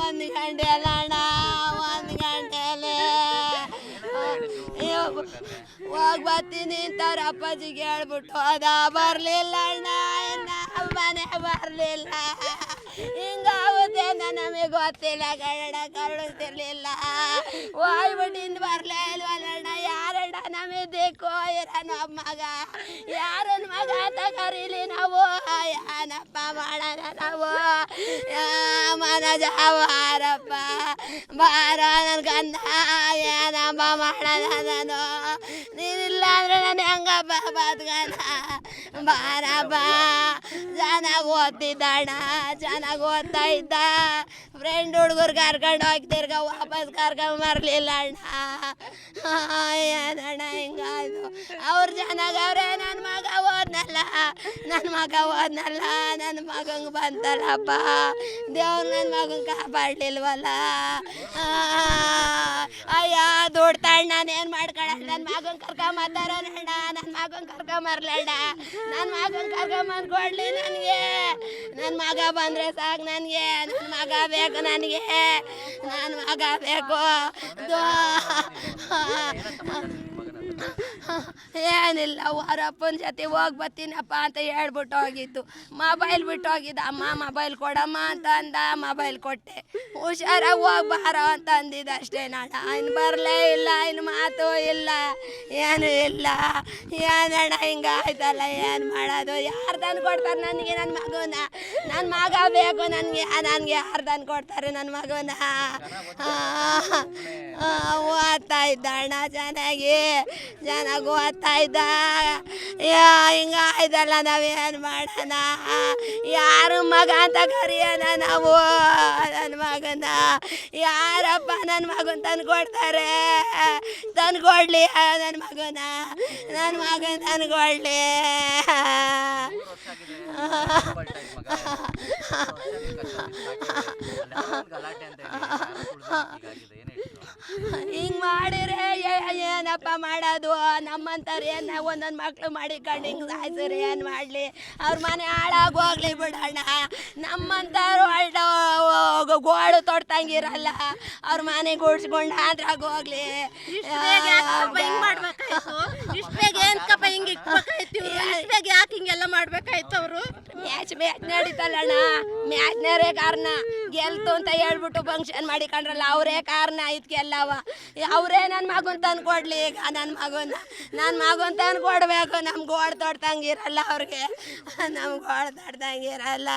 ಒಂದು ಗಂಟೆ ಅಲ್ಲ ಅಣ್ಣ, ಒಂದು ಗಂಟೆಲೆ ಹೋಗಿ ಬರ್ತೀನಿ ಅಂತಾರ ಅಪ್ಪಾಜಿಗೆ ಹೇಳ್ಬಿಟ್ಟು ಅದ ಬರಲಿಲ್ಲ ಅಣ್ಣ, ಇನ್ನ ಮನೆ ಬರಲಿಲ್ಲ. ಹಿಂಗಾಗುತ್ತೆ ನಮಗೆ ಗೊತ್ತಿಲ್ಲ ಕನ್ನಡ ಕಳಿಸ್ತಿರ್ಲಿಲ್ಲ. ಹೋಗ್ಬಿಟ್ಟಿಂದ ಬರಲೇ ಇಲ್ವಲ್ಲಣ್ಣ, ಯಾರಣ್ಣ ನಮಗೆ ದಿಕ್ಕು ಇರೋಣ ಮಗ, ಯಾರನ್ನ ಮಗ ಅಂತ ಕರೀಲಿ ನಾವು, ಏನಪ್ಪ ಮಾಡೋಣ ನಾವು, ಮನಜ ಬಾರಪ್ಪ ಬಾರ ನನ್ನ ಗಂಧ, ಏನಪ್ಪ ಮಾಡೋಣ ನಾನು, ನೀನಿಲ್ಲ ಅಂದ್ರೆ ನಾನು ಹೆಂಗಪ್ಪ ಬದ್ಗಣ, ಬಾರಪ್ಪ. ಚೆನ್ನಾಗಿ ಓದ್ತಿದ್ದಣ್ಣ, ಚೆನ್ನಾಗಿ ಓದ್ತಾ ಇದ್ದ, ಫ್ರೆಂಡ್ ಹುಡುಗರು ಕರ್ಕೊಂಡು ಹೋಗಿ ತಿರ್ಗ ವಾಪಸ್ ಕರ್ಕೊಂಡು ಬರಲಿಲ್ಲ ಅಣ್ಣ. ಏನಣ್ಣ ಹಿಂಗಾಯ್ತು, ಅವ್ರು ಚೆನ್ನಾಗವ್ರೆ, ನನ್ನ ಮಗ ಓದ್ನಲ್ಲ, ನನ್ನ ಮಗ ಓದ್ನಲ್ಲ, ನನ್ನ ಮಗಂಗೆ ಬಂತಲ್ಲಪ್ಪ, ದೇವ್ರು ನನ್ನ ಮಗನ ಕಾಪಾಡಲಿಲ್ವಲ್ಲ. ಅಯ್ಯ ದುಡ್ತಾಣ್ಣ ನಾನೇನು ಮಾಡ್ಕೊಳಲ್ಲ, ನನ್ನ ಮಗನ ಕರ್ಕೊಂಬತ್ತಾರಣ್ಣ, ನನ್ನ ಮಗನ ಕರ್ಕೊಂಬರ್ಲಣ್ಣ, ನನ್ನ ಮಗನ ಕರ್ಕೊಂಬಂದು ಕೊಡಲಿ ನನಗೆ, ನನ್ನ ಮಗ ಬಂದರೆ ಸಾಕು ನನಗೆ, ನನ್ನ ಮಗ ಬೇಕು ನನಗೆ, ನನ್ನ ಮಗ ಬೇಕು. ಏನಿಲ್ಲ, ಅವರಪ್ಪನ ಜೊತೆ ಹೋಗಿ ಬರ್ತೀನಪ್ಪ ಅಂತ ಹೇಳ್ಬಿಟ್ಟು ಹೋಗಿದ್ದು, ಮೊಬೈಲ್ ಬಿಟ್ಟು ಹೋಗಿದ್ದ. ಅಮ್ಮ ಮೊಬೈಲ್ ಕೊಡಮ್ಮ ಅಂತ ಅಂದ, ಮೊಬೈಲ್ ಕೊಟ್ಟೆ. ಹುಷಾರಾಗಿ ಹೋಗಿ ಬಾರೋ ಅಂತ ಅಂದಿದ್ದು ಅಷ್ಟೇ ನಾಡ, ಇನ್ನು ಬರಲೇ ಇಲ್ಲ, ಇನ್ನು ಮಾತು ಇಲ್ಲ, ಏನು ಇಲ್ಲ. ಏನಣ್ಣ ಹಿಂಗಾಯ್ತಲ್ಲ, ಏನು ಮಾಡೋದು, ಯಾರು ತಂದು ಕೊಡ್ತಾರೆ ನನಗೆ ನನ್ನ ಮಗುನ, ನನ್ನ ಮಗ ಬೇಕು ನನಗೆ, ನನಗೆ ಯಾರು ತಂದು ಕೊಡ್ತಾರೆ ನನ್ನ ಮಗುನ. ಓದ್ತಾ ಇದ್ದ ಅಣ್ಣ, ಚೆನ್ನಾಗಿ ಓದ್ತಾ ಇದ್ದ. ಹಿಂಗಾಯ್ತಲ್ಲ, ನಾವೇನು ಮಾಡೋಣ, ಯಾರು ಮಗ ಅಂತ ಕರೆಯೋಣ ನಾವು, ನನ್ನ ಮಗನ ಯಾರಪ್ಪ ನನ್ನ ಮಗನ ತಂದು ಕೊಡ್ತಾರೆ, ತಂದು ಕೊಡಲಿ ನನ್ನ ಮಗನ, ನನ್ನ ಮಗನ ತಂದು ಕೊಡಲಿ. ಹಿಂಗೆ ಮಾಡಿದ್ರೆ ಏನಪ್ಪ ಮಾಡೋದು, ನಮ್ಮಂಥವ್ರು ಏನು ಒಂದೊಂದು ಮಕ್ಳು ಮಾಡಿಕೊಂಡು ಹಿಂಗೆ ಸಾಯ್ಸಿದ್ರೆ ಏನು ಮಾಡಲಿ, ಅವ್ರ ಮನೆ ಹಾಳಾಗಿ ಹೋಗ್ಲಿ ಬಿಡೋಣ. ನಮ್ಮಂಥವ್ರು ಗೋಳು ತೊಡ್ತಂಗಿರಲ್ಲ, ಅವ್ರ ಮನೆ ಗೂಡ್ಸ್ಕೊಂಡು ಆದ್ರಾಗ ಹೋಗ್ಲಿ. ಯಾಕೆ ಹಿಂಗೆಲ್ಲ ಮಾಡ್ಬೇಕಾಯ್ತು ಅವರು? ಮ್ಯಾಚ್ ನಡೀತಲ್ಲಣ್ಣ, ಮ್ಯಾಚ್ನವರೇ ಕಾರಣ, ಗೆಲ್ತು ಅಂತ ಹೇಳ್ಬಿಟ್ಟು ಫಂಕ್ಷನ್ ಮಾಡಿಕೊಂಡ್ರಲ್ಲ, ಅವರೇ ಕಾರಣ ಇದಕ್ಕೆಲ್ಲವ. ಅವರೇ ನನ್ನ ಮಗನ ತಂದು ಕೊಡಲಿ, ಈಗ ನನ್ನ ಮಗನ ತಂದು ಕೊಡಬೇಕು. ನಮ್ಗೆ ಗೋಳು ತೊಡ್ತಂಗಿರಲ್ಲ ಅವ್ರಿಗೆ, ನಮ್ಗೆ ಗೋಳು ತೊಡ್ತಂಗಿರಲ್ಲ.